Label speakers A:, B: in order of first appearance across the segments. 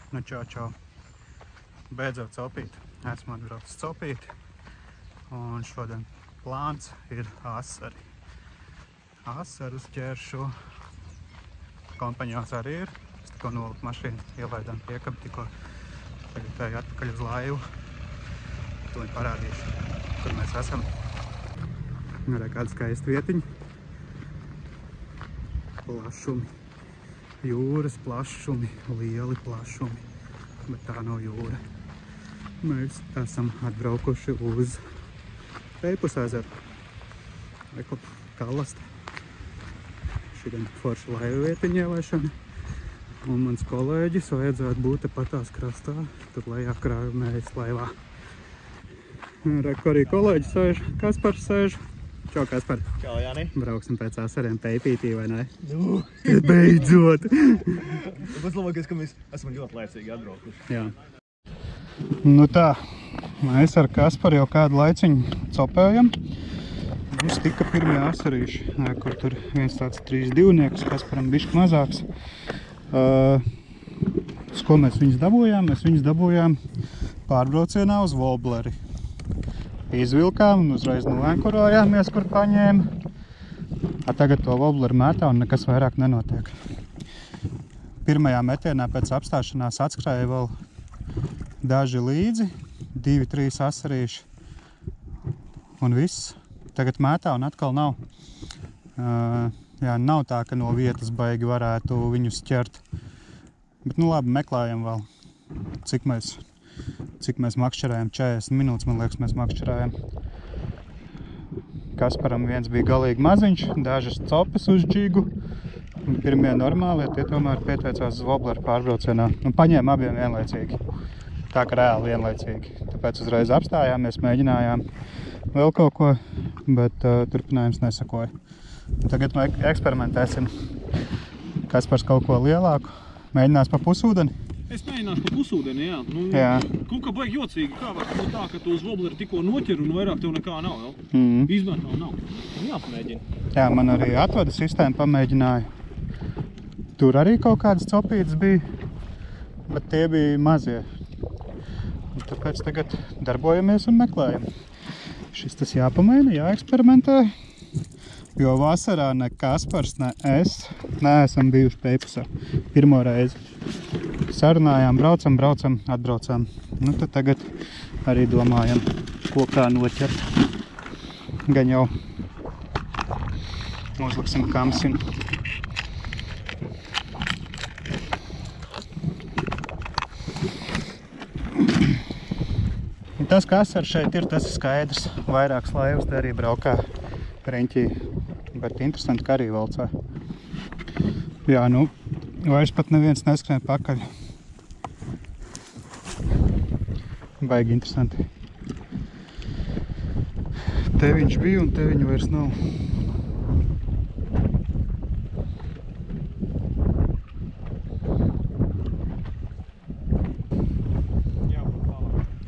A: Nu čau. Beidzot copīt. Esmu atbraucis copīt. Un šodien plāns ir asari. Asarus ķeršu. Kompaņās arī ir. Es tikko noliku mašīnu, ielaidām piekabi tikko. Tagad tā atpakaļ uz laivu. Tūlīt parādīšu, kur mēs esam. Arī kāda skaista vietiņa. Plašumi. Jūras plašumi, lieli plašumi, bet tā nav jūra. Mēs esam atbraukuši uz Peipus ezeru. Reku, Kalasta. Šodien forša laiva vietiņa ielaišana. Un mans kolēģis vajadzētu būt patās krastā, tur lejā krājumējas laivā. Reku, arī kolēģis sēž, Kaspars sēž. Čau, Kaspar.
B: Čau, Jāni.
A: Brauksim pēc asariem Peipītī, vai ne?
B: Nu.
A: Beidzot!
B: Pats labākais, ka mēs esam ļoti laicīgi atbraukuši.
A: Jā. Nu tā, mēs ar Kasparu jau kādu laiciņu copējam. Mums tika pirmie asarīši, kur tur viens tāds 3 divnieks, Kasparam bišķi mazāks. Uz ko mēs viņus dabūjām? Mēs viņus dabūjām pārbraucienā uz Wobleri. Izvilkām un uzreiz noenkurojāmies, kur paņēma. Tagad to Wobleri mētā un nekas vairāk nenotiek. Pirmajā metienā pēc apstāšanās atskrēja vēl daži līdzi, 2-3 asarīši un viss. Tagad mētā un atkal nav. Jā, nav tā, ka no vietas baigi varētu viņus ķert. Bet nu labi, meklējam vēl, cik mēs makšķerējam. 40 minūtes, man liekas, mēs makšķerējam. Kasparam viens bija galīgi maziņš, dažas copes uz džigu. Pirmie normālie, tie tomēr pieteicās uz Wobleri pārbraucienā. Un paņēma abiem vienlaicīgi. Tā kā reāli vienlaicīgi. Tāpēc uzreiz apstājāmies, mēģinājām vēl kaut ko, bet turpinājums nesakoja. Tagad mēs eksperimentēsim. Kaspars kaut ko lielāku. Mēģinās pa pusūdeni?
C: Es mēģināšu pa pusūdeni, jā. Nu,
A: jā.
C: Kaut kā baigi jocīgi, kā var būt tā, ka tu uz Wobleri tikko noķer un vairāk tev nekā nav, jau? Izmētā nav. Jāpamēģina.
A: Jā, man arī atvada sistēma pamēģināja. Tur arī kaut kādas copītas bija, bet tie bija mazie. Un tāpēc tagad darbojamies un meklējam. Šis tas jāpamēģina, jāeksperimentē. Jo vasarā ne Kaspars, ne es neesam bijuši Peipusā. Pirmo reizi. Sarunājām, braucam, atbraucām. Nu tad tagad arī domājam, ko kā noķert. Gan jau uzliksim kamsinu. Tas, kas ar šeit ir, tas ir skaidrs. Vairākas laivas te arī braukā riņķī, bet interesanti, ka arī valcā. Jā, nu, vairs pat neviens neskrien pakaļ. Baigi interesanti. Te viņš bija un te viņu vairs nav.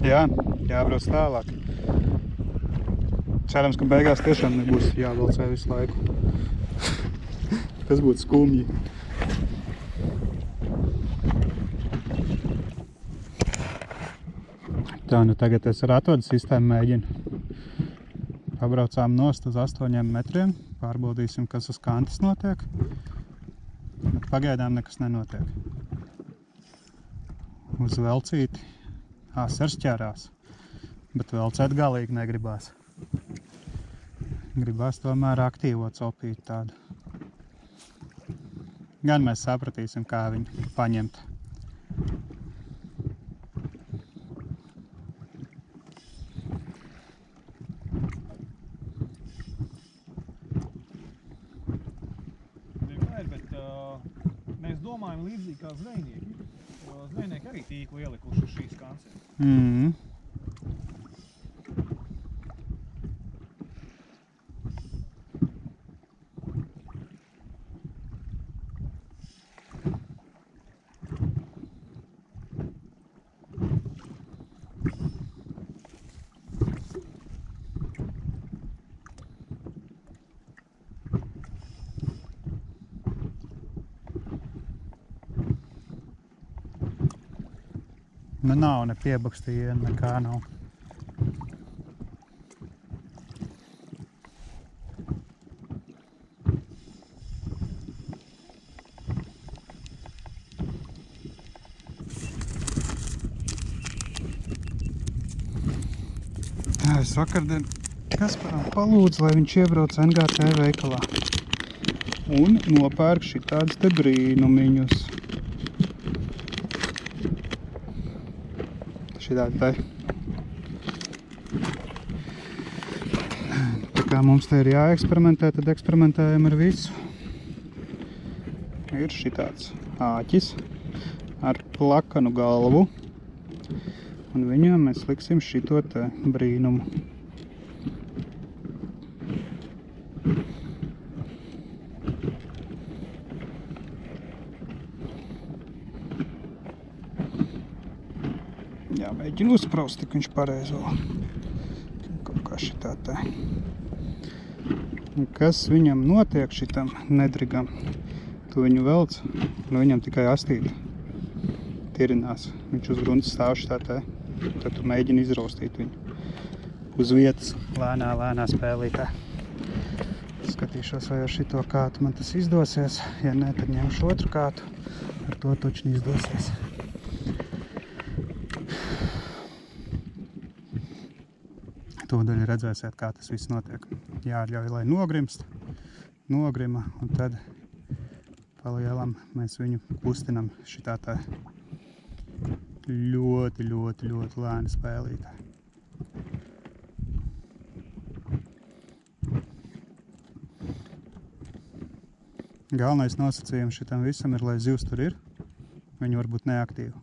A: Jā, jābrauc tālāk. Cerams, ka beigās tiešām nebūs jāvalcē visu laiku. Tas būtu skumji. Tā, nu tagad es ar atvedu sistēmu mēģinu. Pabraucām nost uz 8 metriem. Pārbaudīsim, kas uz kantas notiek. Bet pagaidām nekas nenotiek. Uz velcīti. Asars ķērās, bet velcēt galīgi negribās. Gribās tomēr aktīvo copīt tādu. Gan mēs sapratīsim, kā viņu paņemt.
C: Bet mēs domājam līdzīgi kā zvejnieki. Zvejnieki arī tīklu ielikuši uz šīs kances.
A: Nu nav ne piebakstijiena, nekā nav. Es vakardien Kasparam palūdzu, lai viņš iebrauc NGT veikalā un nopērk šitādus te brīnumiņus. Šitādi te. Tā kā mums te ir jāeksperimentē, tad eksperimentējam ar visu. Ir šitāds āķis ar plakanu galvu. Un viņam mēs liksim šito te brīnumu. Jāmēģina uzpraust, tik viņš pareizo. Kaut kā šitā te. Un kas viņam notiek šitam nedrigam? Tu viņu velc, un viņam tikai astīti tirinās. Viņš uz grunts stāv šitā te. Tad tu mēģini izraustīt viņu uz vietas lēnā spēlītē. Skatīšos, vai ar šito kātu man tas izdosies. Ja ne, tad ņemšu otru kātu. Ar to točni izdosies. Tūdaļ redzēsiet, kā tas viss notiek. Jāļauj, lai nogrima, un tad palielam mēs viņu kustinam šitā tā ļoti lēna spēlītē. Galvenais nosacījums šitam visam ir, lai zivs tur ir. Viņi var būt neaktīvi.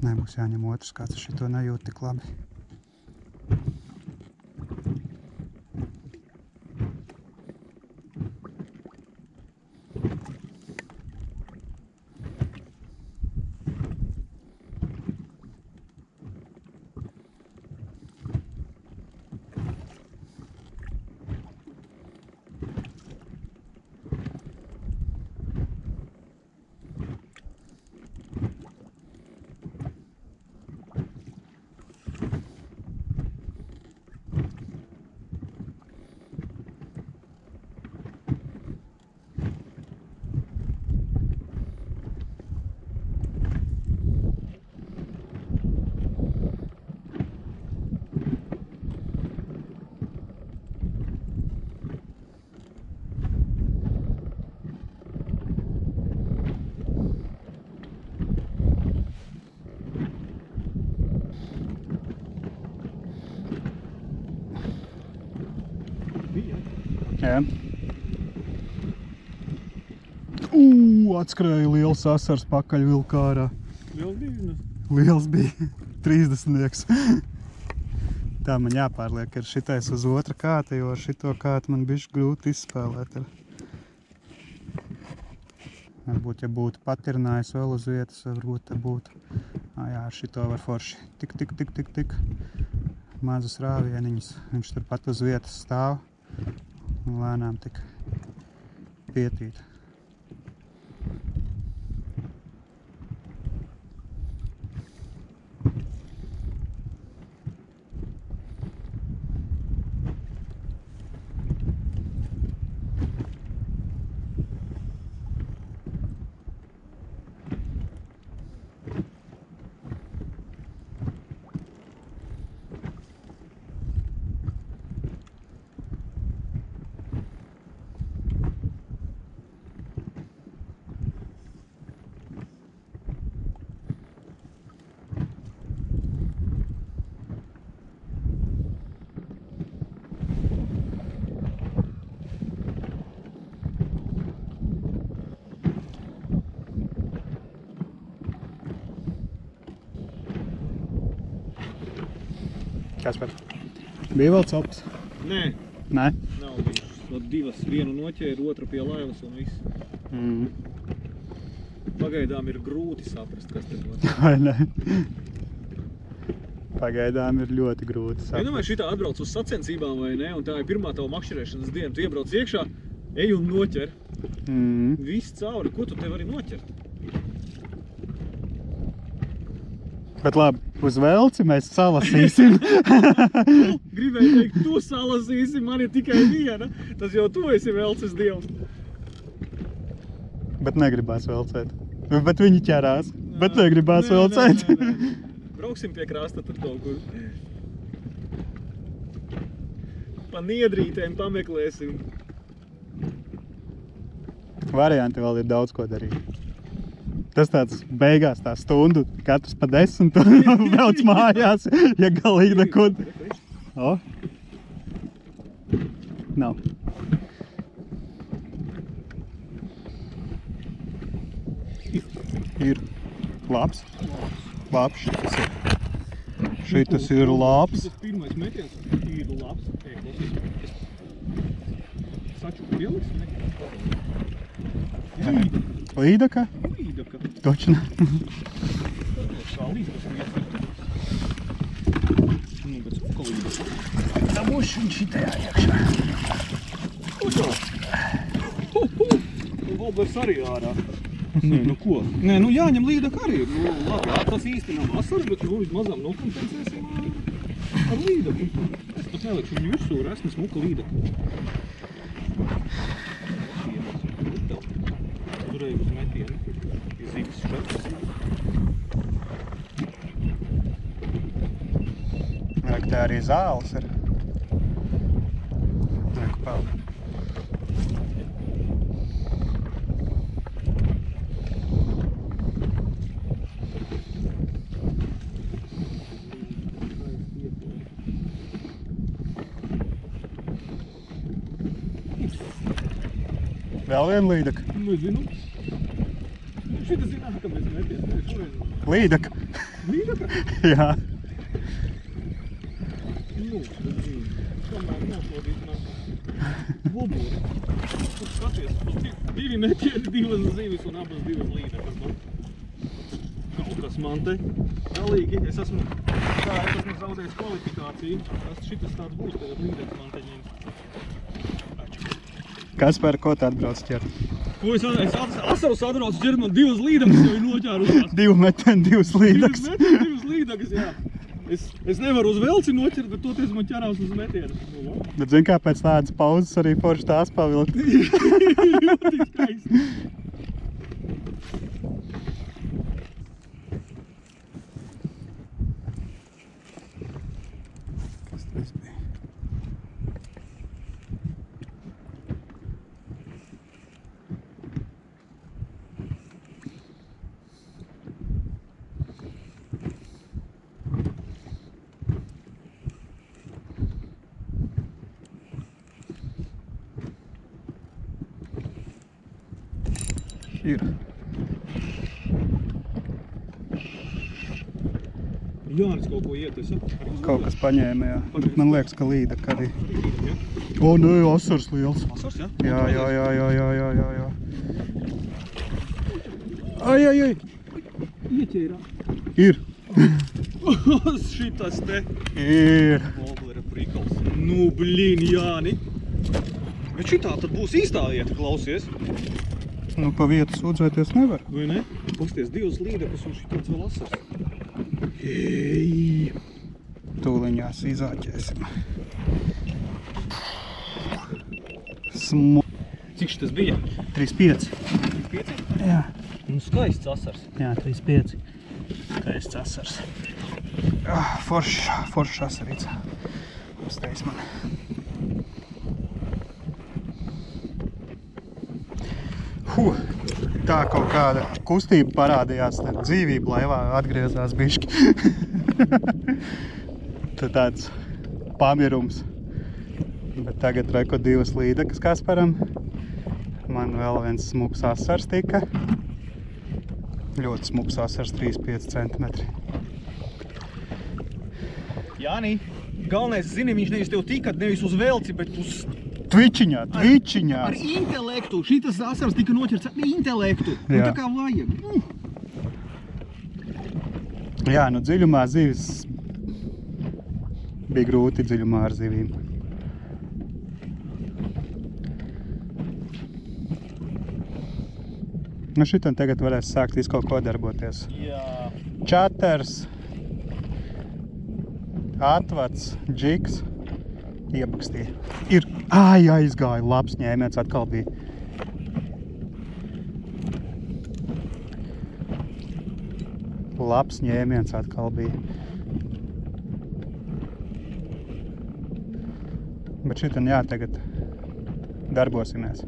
A: Nebūs jāņem otrs kāds, šito nejūt tik labi. Jā. Atskrēja liels asars pakaļ vilkā ārā. Liels bija. 30. Tā man jāpārliek ir šitais uz otra kāta, jo ar šito kātu man bišķi grūti izspēlēt. Varbūt, ja būtu patirinājis vēl uz vietas, varbūt te būtu. Jā, ar šito var forši. Tik. Mazus rāvieniņus. Viņš tur pat uz vietas stāv. Un lēnām tik pietīt. Kaspar, bija vēl copas?
C: Nē.
A: Nē?
C: Nav bijis. Vēl divas. Vienu noķēru, otru pie laivas un viss. Pagaidām ir grūti saprast, kas te notiek.
A: Vai ne? Pagaidām ir ļoti grūti saprast.
C: Ja domāju, šitā atbrauc uz sacensībām vai ne, un tā ir pirmā tava makšķerēšanas diena, tu iebrauc iekšā, ej un noķer. Viss cauri, ko tu te vari noķert?
A: Bet labi, uz velci mēs salasīsim.
C: Gribēju teikt, tu salasīsi, man ir tikai viena. Tas jau tu esi velces dievs.
A: Bet negribās velcēt. Bet viņi ķerās. Bet negribās velcēt.
C: Nē. Brauksim pie krasta tad kaut kur. Pa niedrītēm pameklēsim.
A: Varianti vēl ir daudz ko darīt. Tas tāds beigās tā stundu, katrs pa 10 un brauc mājās, ja galīgi neko... O? Nav. Ir labs. Labs šitas ir. Šitas ir labs.
C: Šitas pirmais metiens ir labs. Es saču pieliks metiens.
A: Līdaka?
C: Līdaka.
A: Točna.
C: Kā līdaka metiens. Nu, bet smuka līdaka.
A: Dabūšu un šitajā iekšā.
C: Voblers arī ārā. Nē, nu ko? Nē, nu jāņem līdaka arī. Nu, labi, tas īsti nav asars, bet nu mazām nokompensēsim ar līdaku. Es pat nelikšu viņu virsū, resmi smuka līdaka. Turēju uz metienu. Ir zīves šķats.
A: Nāk, tā arī zāles ir. Nāk, paldi. Vēl viena līdaka.
C: Nezinu. Šita zināt, ka mēs metiens.
A: Līdaka.
C: Līdaka?
A: Jā.
C: Nu, tad zinu. Tomēr nošodīt nāk. Vobori. Tu skaties, divi metieni, divas zivis un abas divas līdakas. Kaut kas man te galīgi. Es esmu zaudējis kvalifikāciju. Šitas tāds būs, tagad līdakas man te ņems.
A: Kaspar, ko tu atbrauc ķert?
C: Ko es asarus atbraucu ķert, man divas līdakas jau ir noķērušās.
A: Divu meteni, divas līdakas.
C: Divas līdakas, jā. Es nevaru uz velci noķert, bet toties man ķerās uz metienu.
A: Bet zin kā pēc tādas pauzes arī forši tās pavilkt?
C: Ļoti skaisti.
A: Kas tas bija? Ir.
C: Jānis kaut ko ietesa.
A: Kaut kas paņēma, jā. Bet man liekas, ka līdaka arī. O, nē, asars liels.
C: Asars, jā?
A: Jā. Ai.
C: Ieķērā.
A: Ir.
C: Šitas te.
A: Ir.
C: Voblera prikals. Nu, blīn, Jāni. Bet šitā tad būs īstā vieta, klausies.
A: Nu, pa vietu sūdzēties nevar.
C: Vai ne? Pasties, divas līdakas un šitāds vēl asars. Ej!
A: Tūliņās izāķēsim.
C: Cik šitas bija?
A: 3,5.
C: 5?
A: Jā.
C: Nu, skaists asars.
A: Jā, 3,5. Skaists asars. Foršs asarīts. Uztais man. Tā kaut kāda kustība parādījās, tad dzīvība laivā atgriezās bišķi. Tad tāds pamirums. Bet tagad reko divas līdakas Kasparam. Man vēl viens smuks asars tika. Ļoti smuks asars, 3,5 centimetri.
C: Jāni, galvenais zini, viņš nevis tev tika, nevis uz velci, bet uz...
A: Tvičiņā!
C: Ar intelektu. Šitas asars tika noķerts ar intelektu. Un tā kā vajag.
A: Jā, nu dziļumā zivis bija grūti dziļumā ar zivīm. Nu šitam tagad varēs sākt visu kaut ko darboties.
B: Jā.
A: Čaters, atvats, džiks, iebakstīja. Ir, aizgāja, labs ņēmiens atkal bija. Labs ņēmiens atkal bija. Bet šitam jā, tagad darbosimies.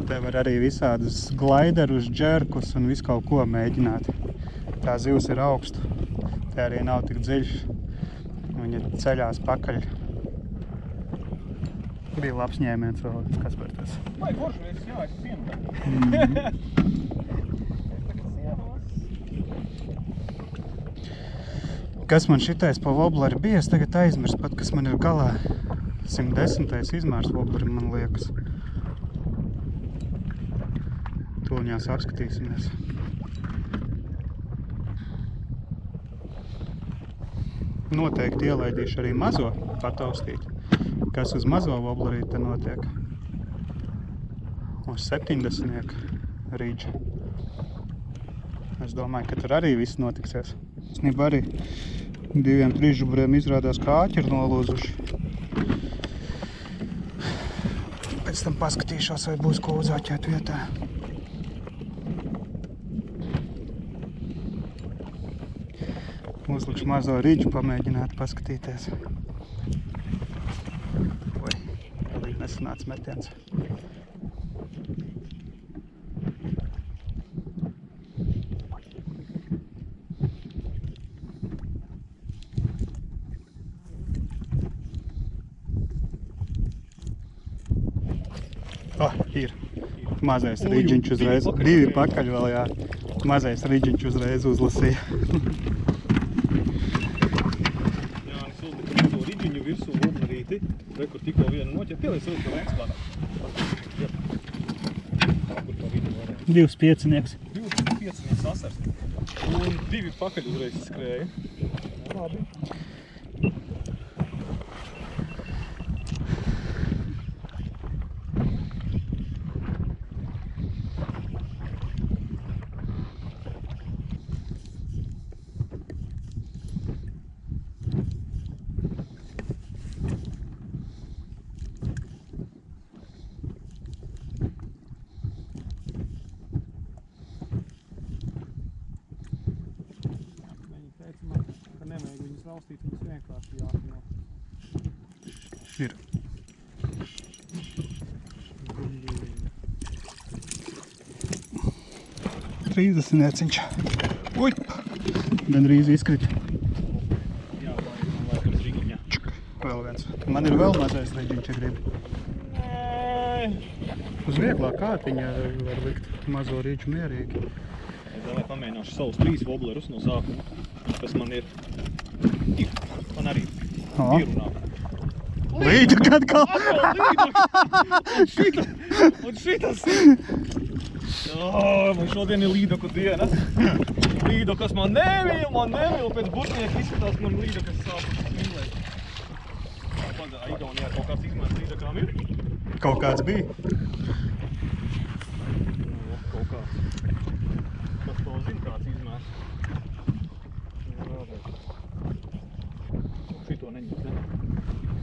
A: Te var arī visādus glaiderus, džerkus un visu kaut ko mēģināt. Tā zivs ir augstu. Te arī nav tik dziļš. Viņa ceļās pakaļ. Bija labs ņēmiens vēl, kas par tas.
C: Vai forši reiz, jā, es sienu.
A: Kas man šitais pa wobleri bija? Es tagad aizmirstu pat, kas man ir galā. 110. izmērs wobleri, man liekas. Tūņās apskatīsimies. Noteikti ielaidīšu arī mazo pataustīt. Kas uz mazo woblerī te notiek? Uz 70 rīdža. Es domāju, ka tur arī viss notiksies. Snība arī 2 trīsžuburiem izrādās, kā āķi ir nolūzuši. Pēc tam paskatīšos, vai būs ko uzaķēt vietā. Uzlikšu mazo rīdžu, pamēģināt paskatīties. Oi, galīgi nesanāca metiens. Ir. Mazais rīdžiņš uzreiz. 2 pakaļ vēl, jā. Mazais rīdžiņš uzreiz uzlasīja.
C: Jā, es uzliku to rīdžiņu virsū woblerīti. Re, kur tikko vienu noķer. Pielīdz uzliku lēks klātā. Kur to vidu varēja.
A: 2 piecinieks.
C: 2 piecinieks sasars. Un 2 pakaļ uzreiz skrēja. Labi. Nevajag viņus raustīt, viņus vienkārši jāatņem.
A: Ir. Trīsdesmitnieciņš. Ui! Gandrīz izkrita.
C: Jā, man laikam rīgiņā.
A: Vēl viens. Man ir vēl mazais rīģiņš, ja gribi. Uz vieglā kātiņa var likt mazo rīģu mierīgi.
C: Es vēl pamēģināšu savus 3 woblerus no sākuma, kas man ir. Man arī ir runāt.
A: Līdu atkal!
C: Un šitas! Man šodien ir līdoku diena. Līdokas man nemīl, pēc burtnieka izskatās, man līdokas sākas mīlēt. Padā, Igaunijā kaut kāds izmērs līdokām ir?
A: Kaut kāds bija.
C: Kaut kāds. Kas to zina, kāds izmērs? Šito neņemt, ne?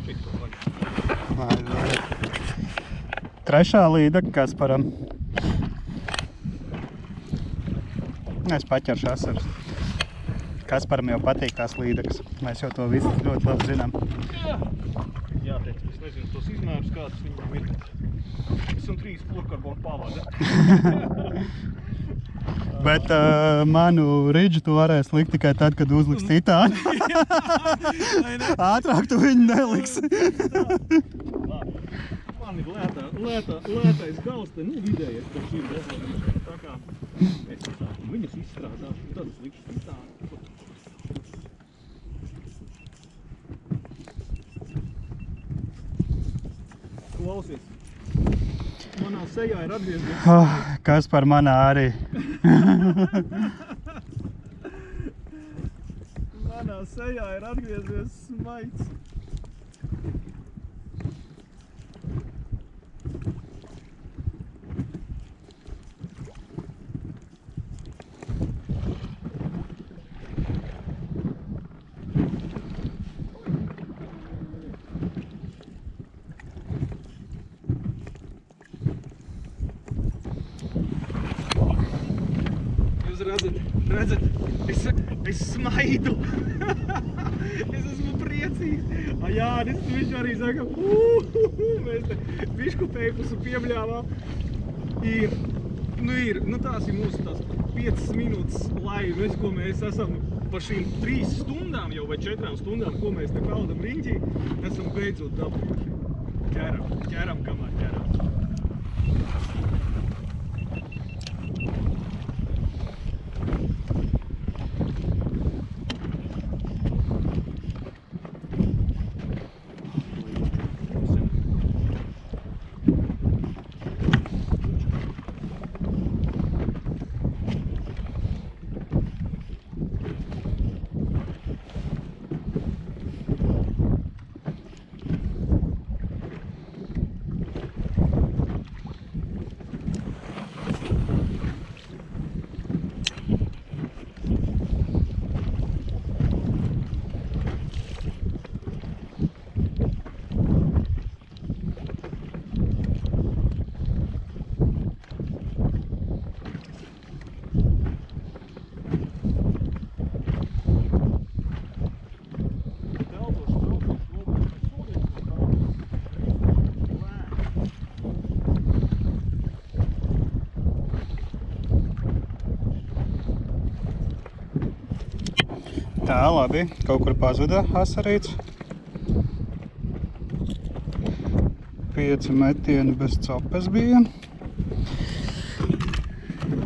C: Šito vajag.
A: Trešā līdaka Kasparam. Es paķeršu asaras. Kasparam jau patīk tās līdakas. Mēs jau to visu ļoti labi zinām.
C: Jāteic, es nezinu tos izmērus, kāds viņam ir. Es un 3 fluorkarbonu pavada.
A: Bet manu rīdžu tu varēsi likt tikai tad, kad uzliks titānu. Ātrāk tu viņu neliksi.
C: Man ir lētais gals, te vidējais par šīm desmēm. Tā kā es viņus izstrādāšu, tad es likšu titānu. Klausies, manā sejā ir atgriezies.
A: Kas par manā arī.
C: Manā Manā sejā ir atgriezies smaids. Jūs redzat, es smaidu. Es esmu priecīgs. Jānis, viņš arī saka, mēs te bišku peipusu piebļāvām. Tās ir mūsu tās 5 minūtes laiva, ko mēs esam pa šīm 3 stundām jau vai 4 stundām, ko mēs te peldam riņķī, esam beidzot dabūjuši. Ķeram, kamēr ķeram.
A: Tā, labi, kaut kur pazuda asarīts. 5 metieni bez copes bija.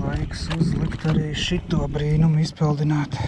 A: Laiks uzlikt arī šito brīnumu izpildināt.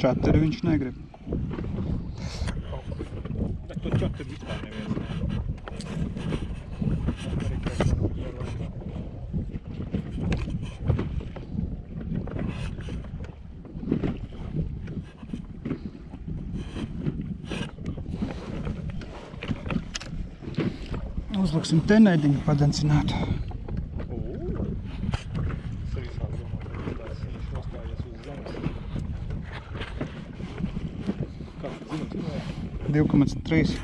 A: Čateri viņš negrib.
C: Bet to čateri vispār neviens ne.
A: Uzliksim tenēdiņu padencināt.
C: Es arī sāku domāt, ka tās viņš nostājies uz zemes. Kāds ir zinums?
A: 2,3.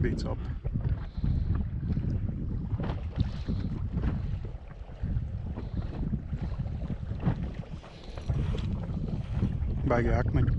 A: Beats up. Baigie akmeņi.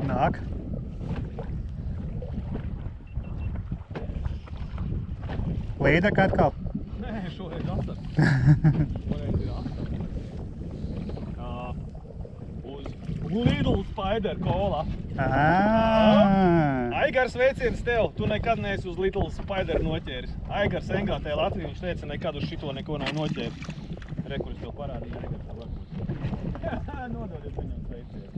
A: Nāk. Līdeka atkal.
C: Nē, šoreiz atsat. Šoreiz ir atsat. Uz Lidl Spider Cola. Aigars, veiciens tev, tu nekad neesi uz Lidl Spider noķēris. Aigars NGT Latviju, viņš teica, nekad uz šito neko nav noķēris. Re, kur es tev parādīju, Aigars tev varbūt. Nododiet viņam veicienu.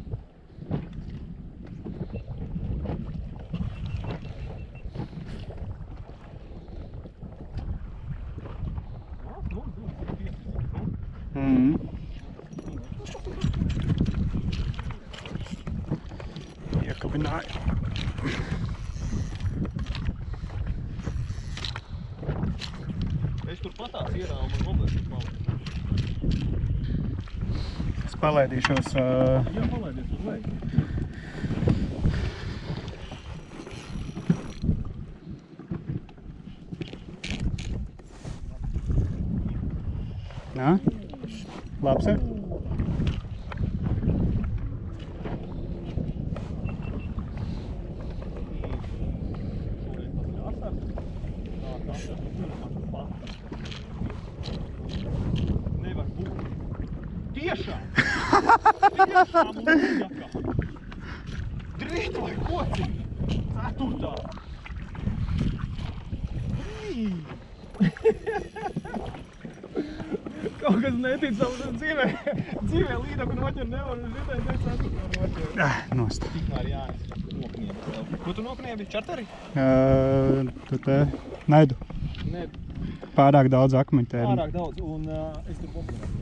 A: Iekabināju.
C: Es tur patās ierāvu, man mobilis ir palicis.
A: Es palaidīšos.
C: Jā, palaidies uz leju.
A: Nā? Labs ir?
C: Nevar būt. Tiešām! Tiešām līdaka! Drīt vai koci! Ceturtā! Kaut kas neticams dzīvē līdaku noķer nevar, un šitais ceturtā noķer.
A: Nost.
C: Tikmēr jāes nokniebi tev. Ko tu nokniebi? Čarteri?
A: Tu te naidu.
C: Nē,
A: Pārāk daudz akmeņu tēri.
C: pārāk daudz, un es tur populētu.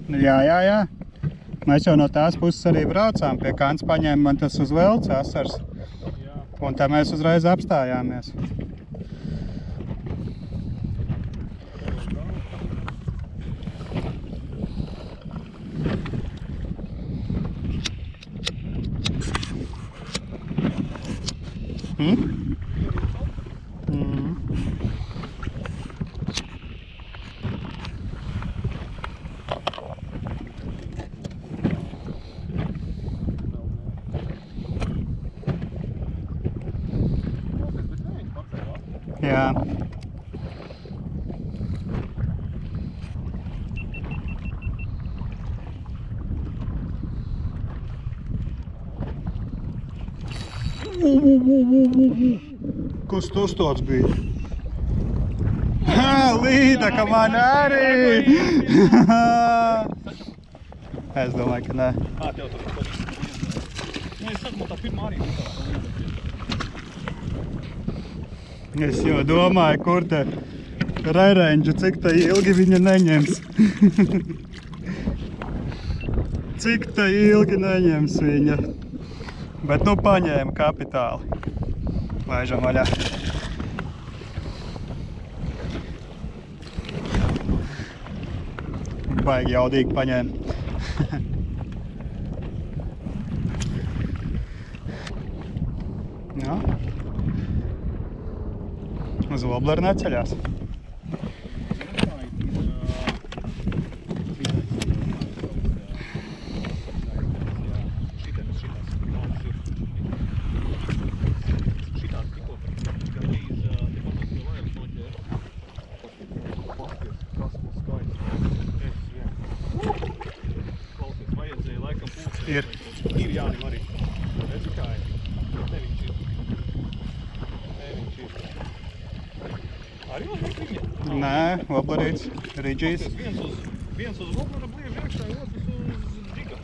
A: Jā. Mēs jau no tās puses arī braucām. Pie Kants paņēma man tas uz velts asars.
C: Jā.
A: Un tā mēs uzreiz apstājāmies. Jā. Kas tas tāds bija? Līda, ka man arī! Es domāju, ka nē.
C: Tev tur kaut kas. Nē, es saku, man tā pirmā arī bija.
A: Es jau domāju, kur te rerenģu, cik tā ilgi viņa neņems. Cik tā ilgi neņems viņa. Bet nu paņēma kapitāli. Laižam vaļā. Baigi jaudīgi paņēma. Jā. Uz wobbleru neceļās. Ir.
C: Ir Jānim arī. Redzi kā ir. Te viņš ir. Te viņš ir. Arī man liek viņa?
A: Nē, wobblerīts, ridžīs.
C: Viens uz wobblera bliež iekšā, otrs uz džiga.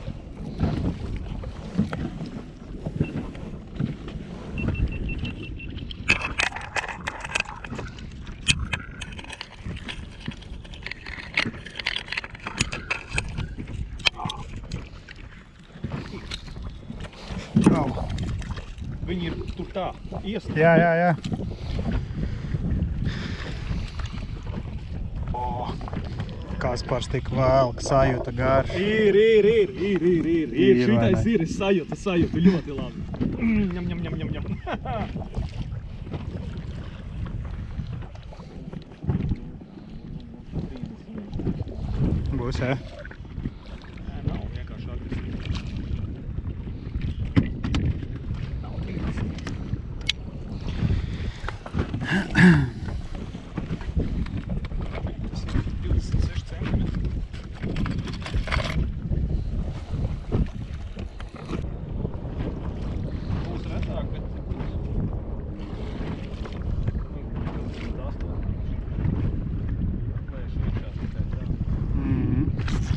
C: Viņi ir tur tā, iest.
A: Jā. Kaspars tik vēl, sajūta garš.
C: Ir. Šitais ir, es sajūtu ļoti labi. Ņem.
A: Būs, jā?
C: Nē, nav vienkārši agresīvi. Nav 26 centimetri. Būs retāk, bet...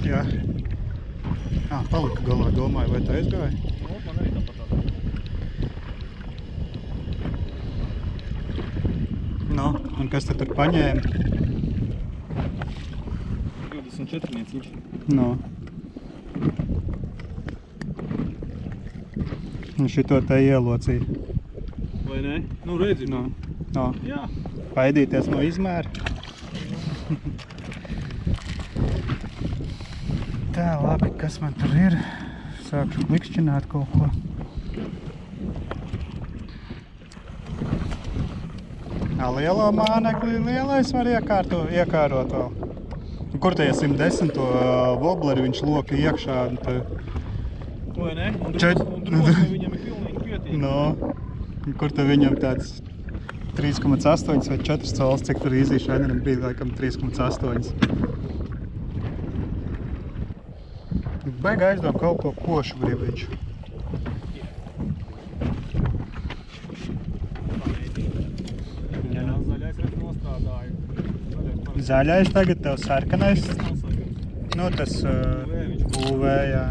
A: Jā. Palika galā, domāju, vai tā aizgāja?
C: Man arī tāpat tāda.
A: No, un kas te tur paņēma?
C: 24 nieciņš.
A: No. Un šito te ielocīja.
C: Vai ne? Nu, redzi.
A: No.
C: Jā.
A: Paidīties no izmēra. Tā, labi, kas man tur ir? Sākšu klikšķināt kaut ko. Lielo mānekli lielais var iekārot vēl. Kur tie 110 wobbleri viņš loka iekšā?
C: Vai ne? Un
A: Čet-
C: drosme viņam ir pilnīgi pietīgi.
A: No, kur te viņam tāds 3,8 vai 4 cols, cik tur Easy Shineram bija, laikam 3,8. Baigi aizdom kaut ko košu grib viņš.
C: Jā, zaļais redz nostrādāju.
A: Zaļais tagad tev sarkanais, nu tas UV, jā.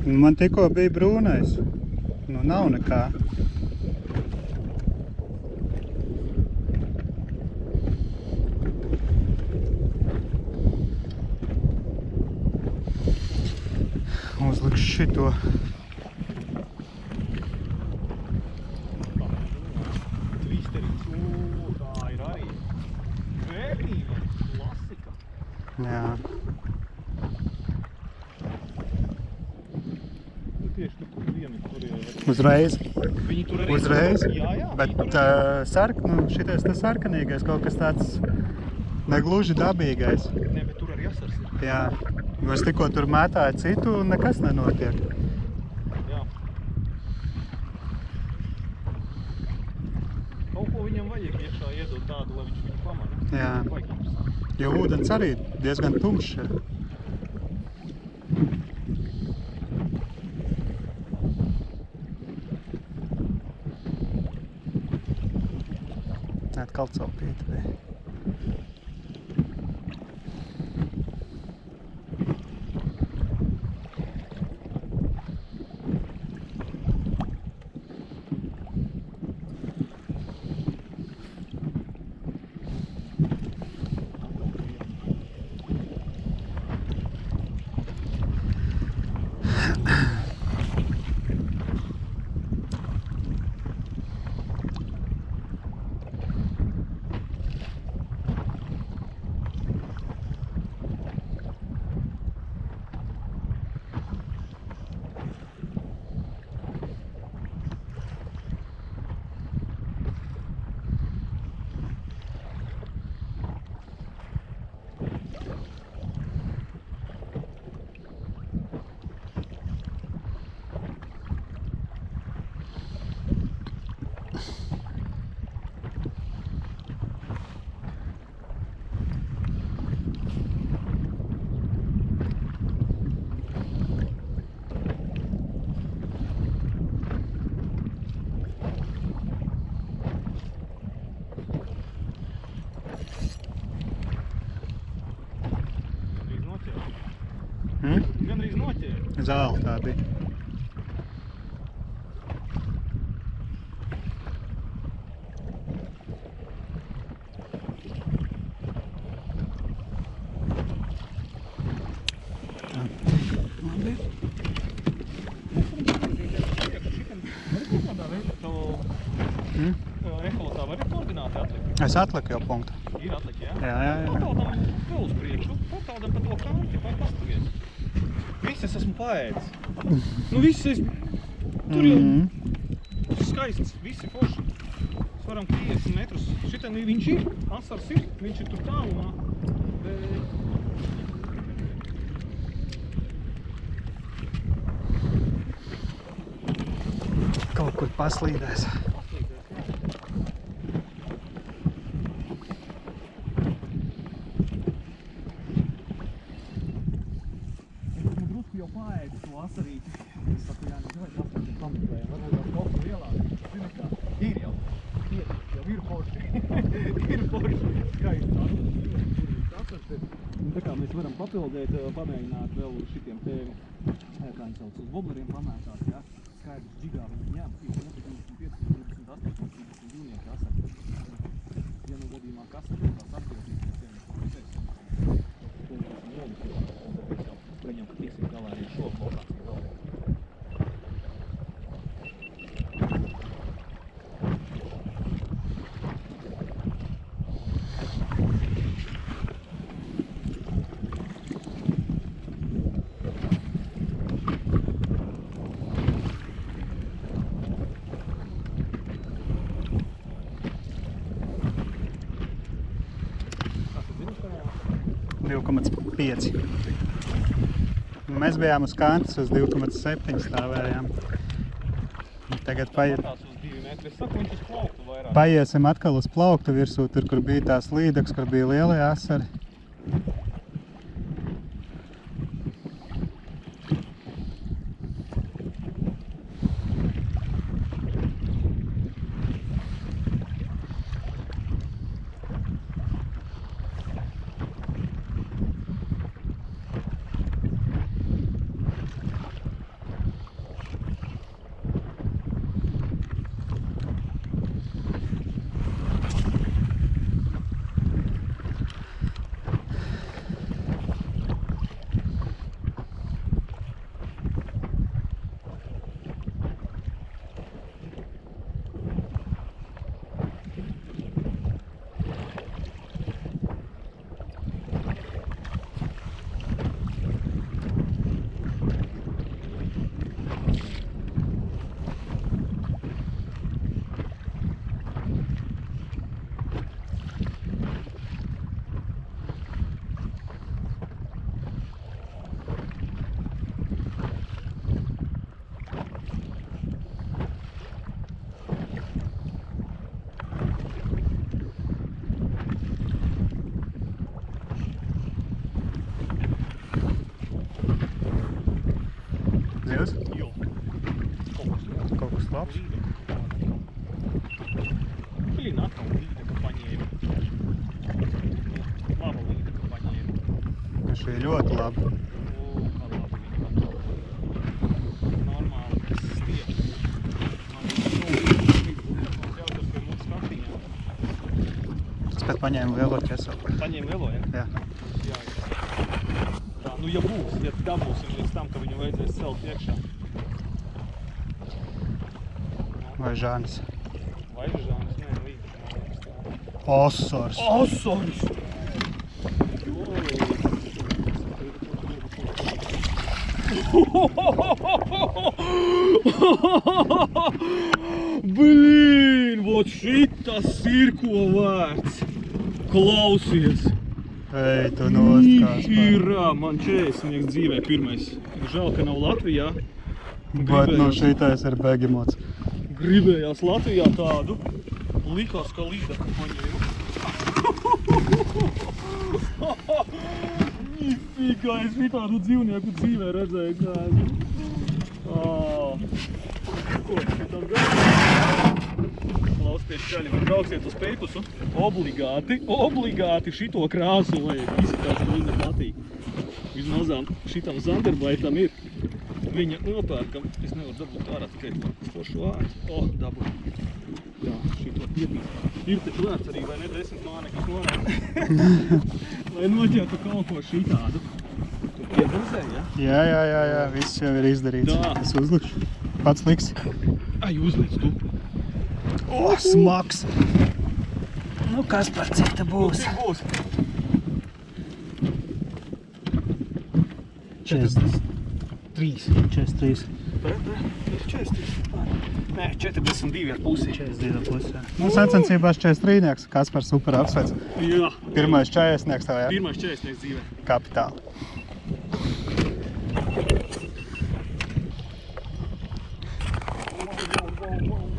A: Man tikko bija brūnais. Nu, nav nekā. Uzlikšu šito.
C: Twisterīts, tā ir arī vērtība, klasika.
A: Jā.
C: Tieši tur vieni tur ir.
A: Uzreiz.
C: Viņi tur arī.
A: Uzreiz.
C: Jā.
A: Bet šitais tas sarkanīgais kaut kas tāds negluži dabīgais.
C: Ne, bet tur arī asars ir.
A: Jā. Es tikko tur mētāju citu un nekas nenotiek.
C: Jā. Kaut ko viņam vajag iekšā iedot tādu, lai viņš viņu pamana.
A: Jā.
C: Vajag interesanti.
A: Jo ūdens arī diezgan tumšs ir. Atkal caupīt.
C: Gandrīz noķēra.
A: Zāle tā bija.
C: Eholotā var ir koordināti atlikt?
A: Es atliku jau punktu.
C: Ir atlikt, jā?
A: Jā.
C: Pataudam vēl uz priekšu, pataudam pa to kanti, paskaties. Viss es esmu paēdis. Nu viss es... Tur jau skaists, visi forši. Mēs varam 50 metrus. Šitam viņš ir, asars ir, viņš ir tur tālumā.
A: Kaut kur paslīdēs.
C: Jau paēdi to asarīti. Es saku, jā, nevajag apkārt pameklējam. Varbūt jau kopā lielāk. Zini kā, ir jau. Jau ir forši. Ir forši. Skaists asars. Un tā kā mēs varam papildēt, pamēģināt vēl uz šitiem te, kā viņi sauc, uz wobleriem pamētāt, jā. Skaidrs, džigā viņi ņem. 25, 28, 30 jūnieki asari. Vienu gadījumā kasari, tās apjotīs, Viņam, ka tiesim galā arī šo lokāciju vēl. Kas tu zini, kā?
A: 2,5. Mēs bijām uz kantas, uz 2,7 stāvējām. Tagad paiesim atkal uz plauktu virsū, tur, kur bija tās līdeks, kur bija lielie asari. Zivs?
C: Jo.
A: Kaut kas labs.
C: Blin, atkal līdeka paņēma. Laba līdeka paņēma.
A: Šī ļoti labi.
C: O, kā labi viņa paņēma. Normāli stiep. Man jāatās pie mums skatiņām.
A: Es pēc paņēmu lielo ķeselu.
C: Paņēma lielo, ja?
A: Jā.
C: Jā. Tā, nu ja būs, ja dabūsim līdz tam, ka viņu vajadzēs celt iekšā.
A: Vai žānis.
C: Vai žānis, nē, līdz.
A: Osors.
C: Osors! Blīn, vot šitas ir ko vērts. Klausies.
A: Ej, tu nost kāds.
C: Irā, man 40 dzīvē pirmais. Žēl, ka nav Latvijā.
A: Bet no šitais ir begemots.
C: Gribējās Latvijā tādu. Likās, ka līdeka paņēma. Nifigā, es šitādu dzīvnieku dzīvē redzēju kādu. Ko, šitam gadu? Klausieties, čaļi, vai brauksiet uz Peipusu? Obligāti šito krāsu vajag. Izskatās, ka viņam patīk. Vismazām šitam Zanderbaitam ir. Viņa nopērkam. Es nevaru dabūt ārā tikai spošu vārdu. Dabu. Jā, šito piebīt. Ir taču vērts arī, vai ne 10 mānekļus norāda. Lai noķertu kaut ko šitādu. Tu piebūzēji, ja?
A: Jā, viss jau ir izdarīts.
C: Tā.
A: Es uzlikšu. Pats liksi.
C: Ai, uzliec tu.
A: Smags. Nu, kas par cik te būs?
C: Cik būs? 43.
A: 43.
C: Ir 43. Nē, 42 ar pusi.
A: 42 pusē. Nu, sacensībās 43-nieks. Kaspars super apsveic.
C: Jā.
A: Pirmais 40-nieks tev, jā?
C: Pirmais 40 dzīvē.
A: Kapitāli.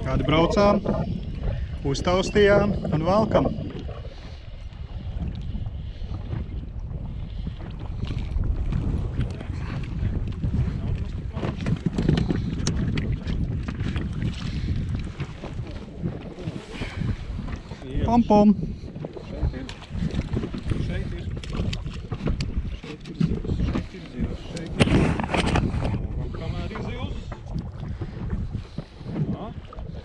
A: Kādi braucām, uztaustījām un valkam. Pom, pom.
C: Šeit ir zivs. Kamēr ir zivs.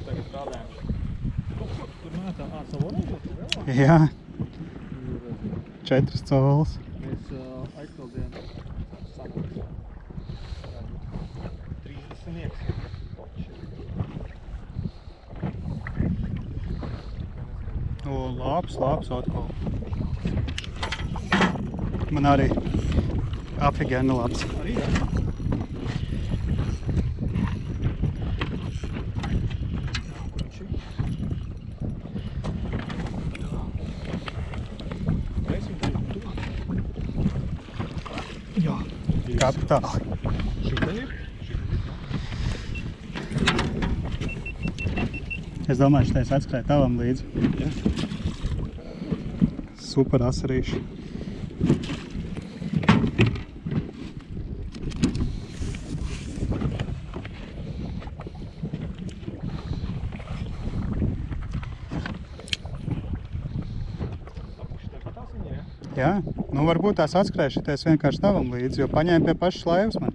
C: Tagad strādājam. Tur mētā, savorēžot?
A: Jā. 4 colas.
C: Mēs aizpildījām sakots. 30-nieks.
A: Labs atkal. Man arī afigēni labs.
C: Arī, jā? Jā.
A: Kapitāli.
C: Šitā ir?
A: Es domāju, šitais atskrēja tavam līdzi.
C: Jā.
A: Super asarīši. Jā, nu varbūt tās atskrēja šitais vienkārši tavam līdzi, jo paņēma pie pašas laivas man.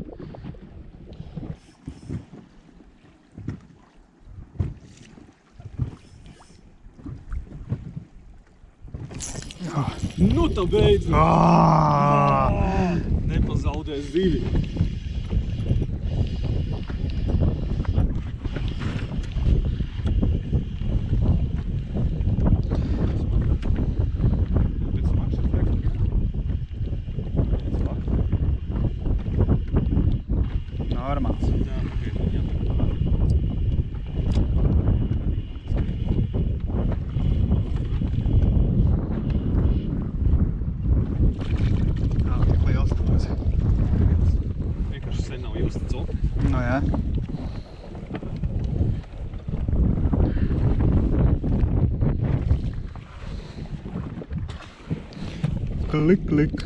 C: Nu tā beidzot! Nepazaudēs zivi.
A: Normāls.
C: Vienkārši sen nav justa copi.
A: Nu jā. Klik, klik.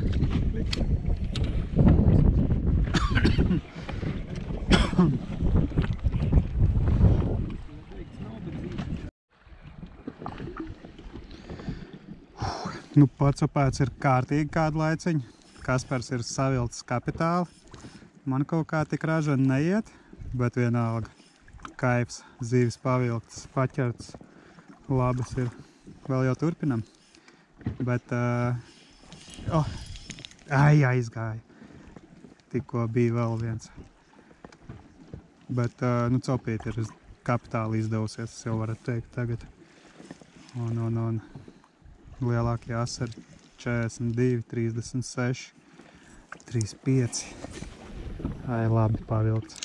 A: Nu, pacopēts ir kārtīgi kādu laiciņu. Kaspars ir savilcis kapitāli. Man kaut kā tik ražani neiet, bet vienalga. Kaifs, zīvis pavilktas, paķerts. Labas ir. Vēl jau turpinam. Bet, aizgāja. Tikko bija vēl viens. Bet, nu, copīt ir kapitāli izdevusies, es jau varu teikt tagad. Un lielākie asari 42, 36, 35. Ai, labi pavilkts.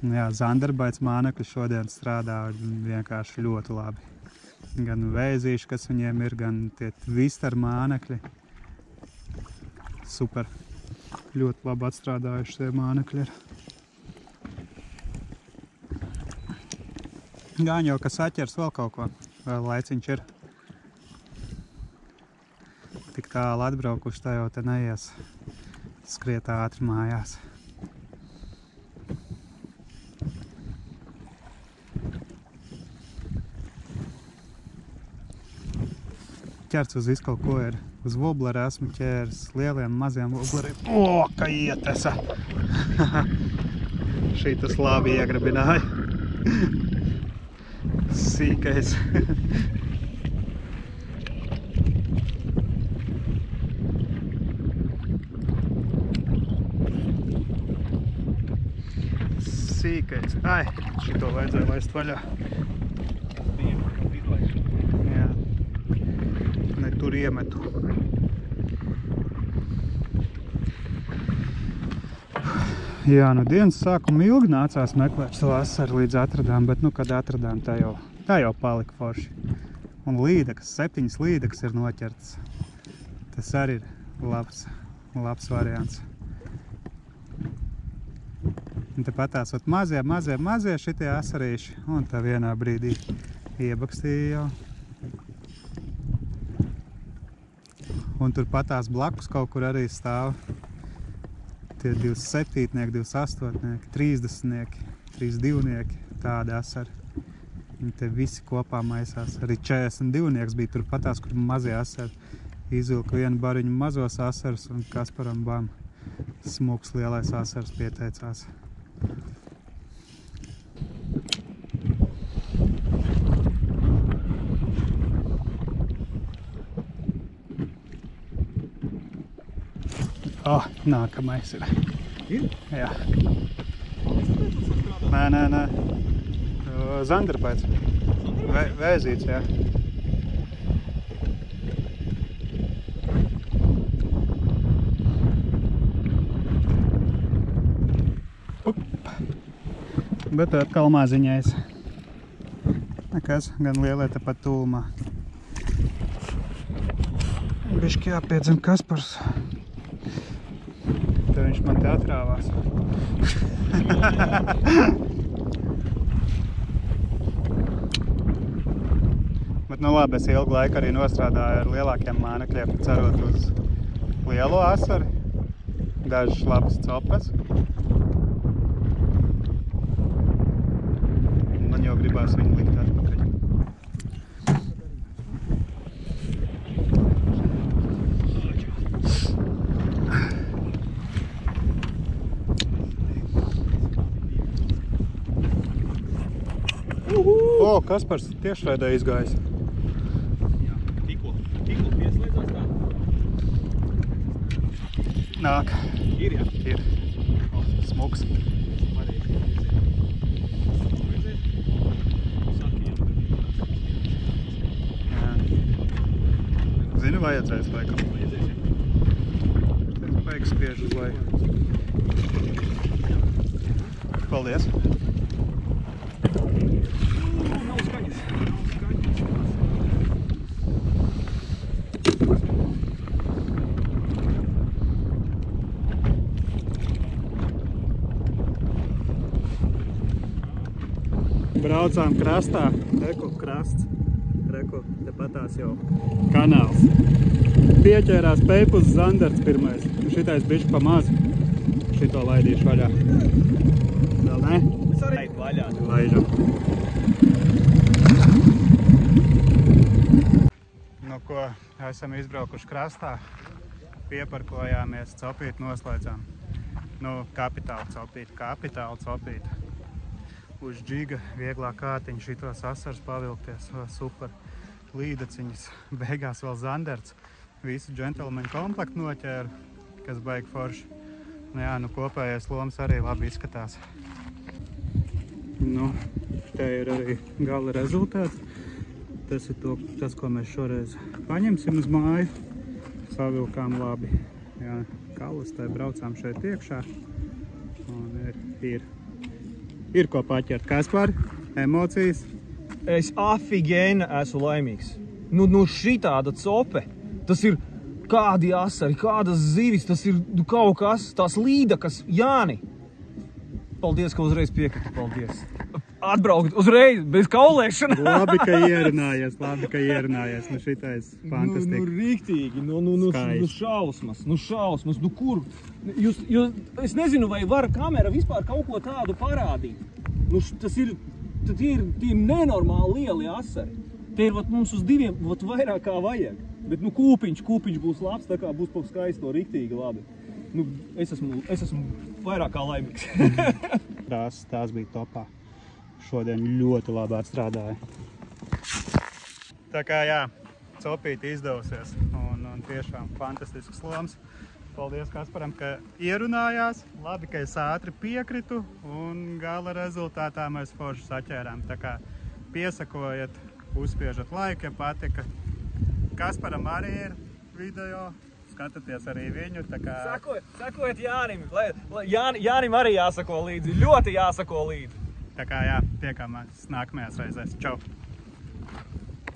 A: Jā, zandarbaits mānekļi šodien strādā vienkārši ļoti labi. Gan vēzīši, kas viņiem ir, gan tie vistaru mānekļi. Super. Ļoti labi atstrādājuši tie mānekļi ir. Gan jau, ka saķers vēl kaut ko. Vēl laiciņš ir. Tik tālu atbraukuši, tā jau te neies skriet ātri mājās. Ķerts uz visu kaut ko ir. Uz vobleri esmu ķēris, lieliem, maziem vobleriem. O, ka ietesa! Šitas labi iegrabināja. Sīkais. Sīkais. Ai, šito vajadzēja laist vaļā. Jā. Ne tur iemetu. Jā, nu dienas sākuma ilgi nācās meklēt šo asaru līdz atradām, bet nu, kad atradām, tā jau palika forši. Un līdekas, 7 līdekas ir noķertas. Tas arī ir labs variants. Un te patās mazie šitie asarīši, un tā vienā brīdī iebakstīja jau. Un tur patās blakus kaut kur arī stāv tie 27, 28, 30, 32, tādi asari. Viņi te visi kopā maisās. Arī 42 bija tur patās, kur mazie asari. Izvilka vienu bariņu mazos asarus un Kasparam bam. Smuks lielais asars pieteicās. Nākamais ir.
B: Ir?
A: Jā. Nē. Zandarbaits. Vēzīts, jā. Bet atkal maziņais. Nekas, gan lielie tepat tūlumā. Bišķi jāpiedzina Kaspars. Te viņš man te atrāvās. Bet nu labi, es ilgu laiku arī nostrādāju ar lielākiem mānekļiem, cerot uz lielo asari. Dažas labas copas. Man jau gribās viņu likt atpakaļ. O, Kaspars tiešraidē izgājis.
C: Jā, tikko pieslēdzās tā.
A: Nāk.
C: Ir, jā?
A: Ir. Smuks. Zini, vajadzēs laikam. Vajag spiež uz laiku. Paldies.
C: Nav skaņas.
A: Braucām krastā. Reku krasts. Reku, tepatās jau kanāls. Pieķērās peipus zandarts pirmais. Šitais bišķi pa maz. Šito laidīšu vaļā. Vēl ne?
B: Es arī vaļā.
A: Laižam. Nu ko, esam izbraukuši krastā. Pieparkojāmies, copīt noslēdzām. Nu, kapitāli copīt. Uz džiga vieglā kārtiņa šitos asars pavilkties. Super līdaciņas. Beigās vēl zanderts. Visu džentelmeņu komplektu noķēru, kas baigi forši. Nu jā, nu kopējais lomas arī labi izskatās. Nu, te ir arī gala rezultāts. Tas ir tas, ko mēs šoreiz paņemsim uz māju. Savilkām labi. Jā, kalas, tai braucām šeit iekšā. Un ir ko paķert. Kaspar, emocijas?
B: Es afigēna esmu laimīgs. Nu šitāda cope. Tas ir kādi asari, kādas zivis, tas ir kaut kas, tās līdakas. Jāni, paldies, ka uzreiz piekrita, paldies. Atbraukt uzreiz, bez kaulēšana.
A: Labi, ka ierunājies. Nu šitais fantastika.
B: Nu rīktīgi, šausmas, kur? Es nezinu, vai var kamera vispār kaut ko tādu parādīt. Nu, tie ir nenormāli lieli asari. Tie ir mums uz diviem vairāk kā vajag. Bet kūpiņš būs labs, tā kā būs pa skaisto riktīgi labi. Nu, es esmu vairāk kā laimīgs.
A: Tās bija topā. Šodien ļoti labi atstrādāja. Tā kā jā, copīt izdevusies un tiešām fantastisks loms. Paldies Kasparam, ka ierunājās. Labi, ka es ātri piekritu un gala rezultātā mēs forši saķērām. Tā kā piesakojiet, uzspiežat laiku, ja patika. Kasparam arī ir video, skatāties arī viņu, tā kā...
B: Sakojiet Jānim, Jānim arī jāsako līdzi, ļoti jāsako līdzi.
A: Tā kā jā, tiekamies nākamajās reizēs. Čau!